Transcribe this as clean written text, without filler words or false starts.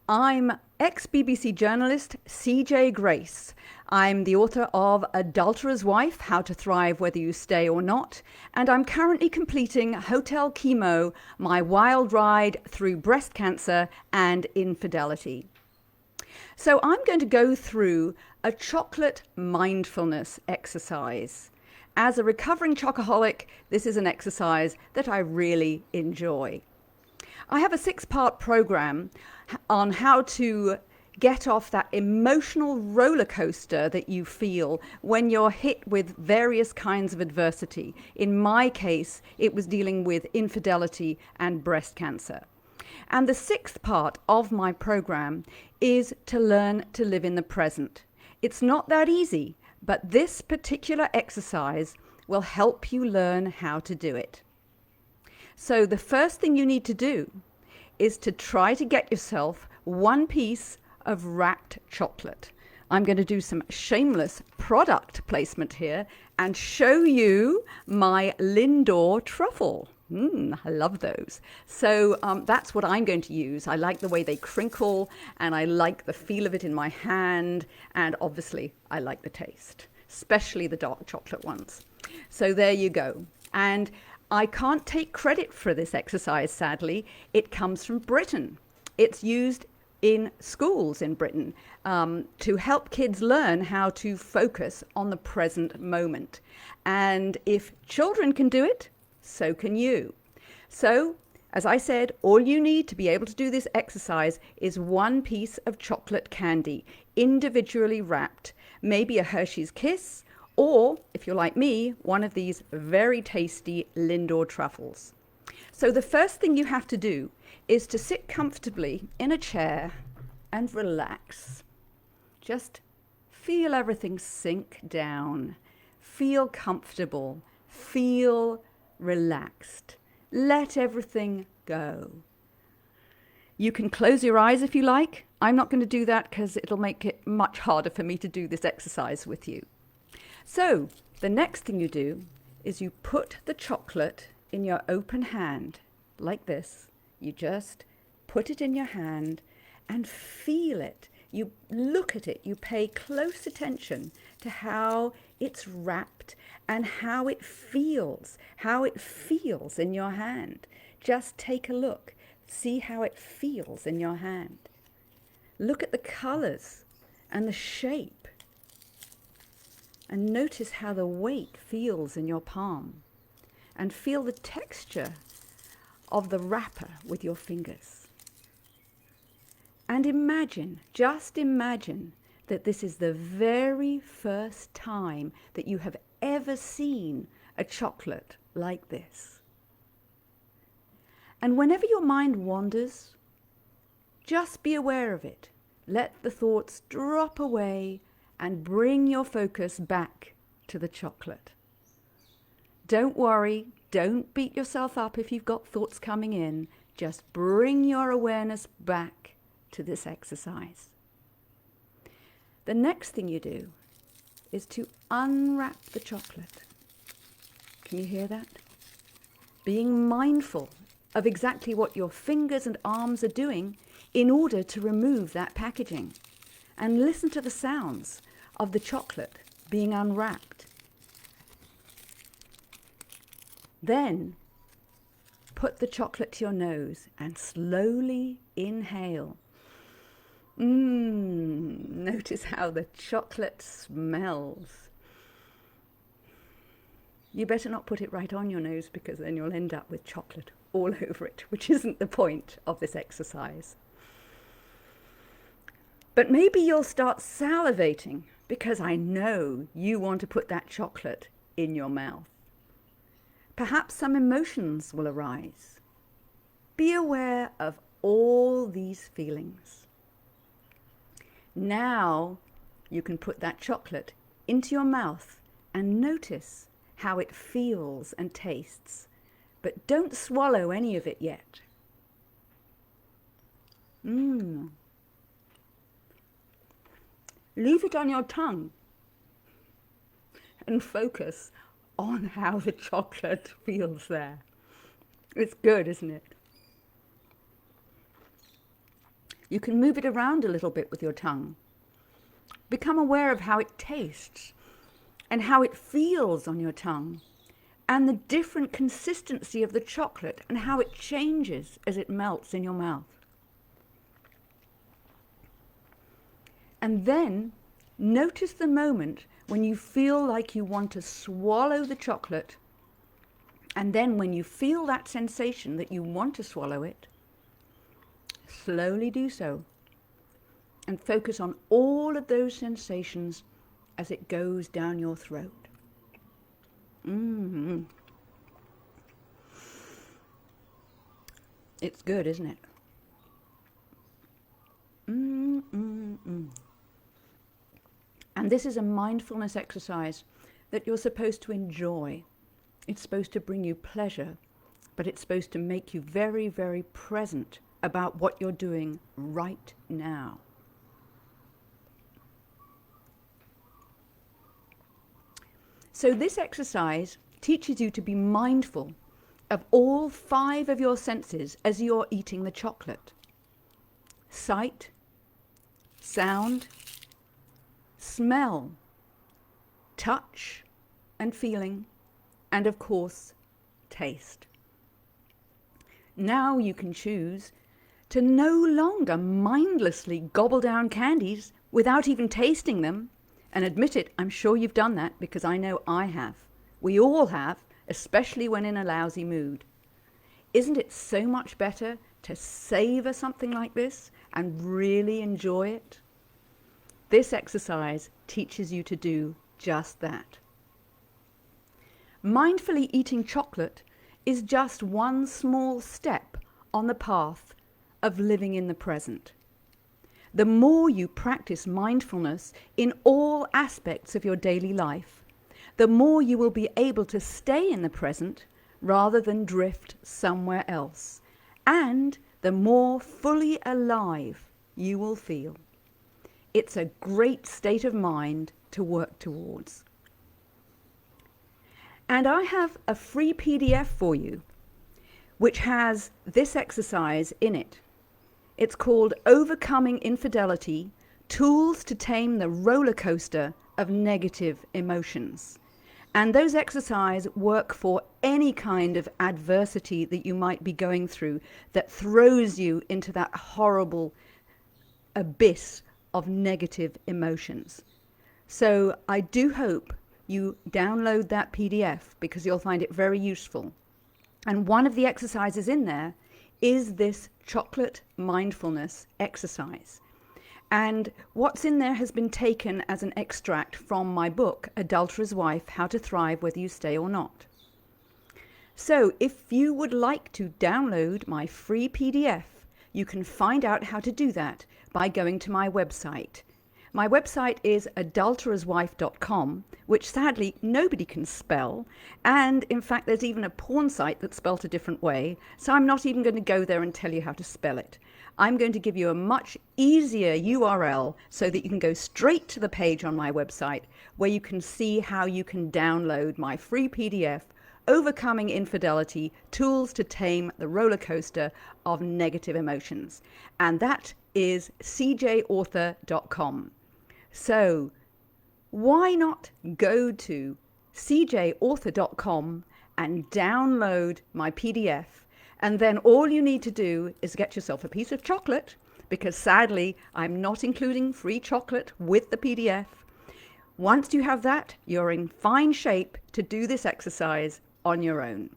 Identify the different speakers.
Speaker 1: I'm ex-BBC journalist CJ Grace. I'm the author of Adulterer's Wife, How to Thrive Whether You Stay or Not, and I'm currently completing Hotel Chemo, my wild ride through breast cancer and infidelity. So I'm going to go through a chocolate mindfulness exercise. As a recovering chocoholic, this is an exercise that I really enjoy. I have a 6-part program on how to get off that emotional roller coaster that you feel when you're hit with various kinds of adversity. In my case, it was dealing with infidelity and breast cancer. And the 6th part of my program is to learn to live in the present. It's not that easy, but this particular exercise will help you learn how to do it. So the first thing you need to do is to try to get yourself one piece of wrapped chocolate. I'm going to do some shameless product placement here and show you my Lindor truffle. I love those. So that's what I'm going to use. I like the way they crinkle, and I like the feel of it in my hand, and obviously I like the taste, especially the dark chocolate ones. So there you go. And I can't take credit for this exercise, sadly. It comes from Britain. It's used in schools in Britain to help kids learn how to focus on the present moment. And if children can do it, so can you. So, as I said, all you need to be able to do this exercise is one piece of chocolate candy, individually wrapped, maybe a Hershey's Kiss, or, if you're like me, one of these very tasty Lindor truffles. So the first thing you have to do is to sit comfortably in a chair and relax. Just feel everything sink down. Feel comfortable. Feel relaxed. Let everything go. You can close your eyes if you like. I'm not going to do that because it'll make it much harder for me to do this exercise with you. So the next thing you do is you put the chocolate in your open hand like this. You just put it in your hand and feel it. You look at it. You pay close attention to how it's wrapped and how it feels in your hand. Just take a look. See how it feels in your hand. Look at the colors and the shape. And notice how the weight feels in your palm. And feel the texture of the wrapper with your fingers. And imagine, just imagine, that this is the very first time that you have ever seen a chocolate like this. And whenever your mind wanders, just be aware of it. Let the thoughts drop away and bring your focus back to the chocolate. Don't worry, don't beat yourself up if you've got thoughts coming in. Just bring your awareness back to this exercise. The next thing you do is to unwrap the chocolate. Can you hear that? Being mindful of exactly what your fingers and arms are doing in order to remove that packaging. And listen to the sounds of the chocolate being unwrapped. Then put the chocolate to your nose and slowly inhale. Notice how the chocolate smells. You better not put it right on your nose because then you'll end up with chocolate all over it, which isn't the point of this exercise. But maybe you'll start salivating because I know you want to put that chocolate in your mouth. Perhaps some emotions will arise. Be aware of all these feelings. Now you can put that chocolate into your mouth and notice how it feels and tastes, but don't swallow any of it yet. Leave it on your tongue and focus on how the chocolate feels there. It's good, isn't it? You can move it around a little bit with your tongue. Become aware of how it tastes and how it feels on your tongue, and the different consistency of the chocolate and how it changes as it melts in your mouth. And then notice the moment when you feel like you want to swallow the chocolate, and then when you feel that sensation that you want to swallow it, slowly do so and focus on all of those sensations as it goes down your throat. It's good, isn't it? And this is a mindfulness exercise that you're supposed to enjoy. It's supposed to bring you pleasure, but it's supposed to make you very, very present about what you're doing right now. So this exercise teaches you to be mindful of all 5 of your senses as you're eating the chocolate. Sight, sound, smell, touch and feeling, and of course, taste. Now you can choose to no longer mindlessly gobble down candies without even tasting them. And admit it, I'm sure you've done that, because I know I have. We all have, especially when in a lousy mood. Isn't it so much better to savor something like this and really enjoy it? This exercise teaches you to do just that. Mindfully eating chocolate is just one small step on the path of living in the present. The more you practice mindfulness in all aspects of your daily life, the more you will be able to stay in the present rather than drift somewhere else, and the more fully alive you will feel. It's a great state of mind to work towards. And I have a free PDF for you, which has this exercise in it. It's called Overcoming Infidelity: Tools to Tame the Roller Coaster of Negative Emotions. And those exercises work for any kind of adversity that you might be going through that throws you into that horrible abyss of negative emotions. So I do hope you download that PDF, because you'll find it very useful. And one of the exercises in there is this chocolate mindfulness exercise. And what's in there has been taken as an extract from my book, Adulterer's Wife: How to Thrive Whether You Stay or Not. So if you would like to download my free PDF, you can find out how to do that by going to my website. My website is adultererswife.com, which sadly nobody can spell. And in fact, there's even a porn site that's spelt a different way. So I'm not even going to go there and tell you how to spell it. I'm going to give you a much easier URL so that you can go straight to the page on my website where you can see how you can download my free PDF, Overcoming Infidelity: Tools to Tame the Roller Coaster of Negative Emotions. And that is cjauthor.com. So why not go to cjauthor.com and download my PDF, and then all you need to do is get yourself a piece of chocolate, because sadly I'm not including free chocolate with the PDF. Once you have that, you're in fine shape to do this exercise on your own.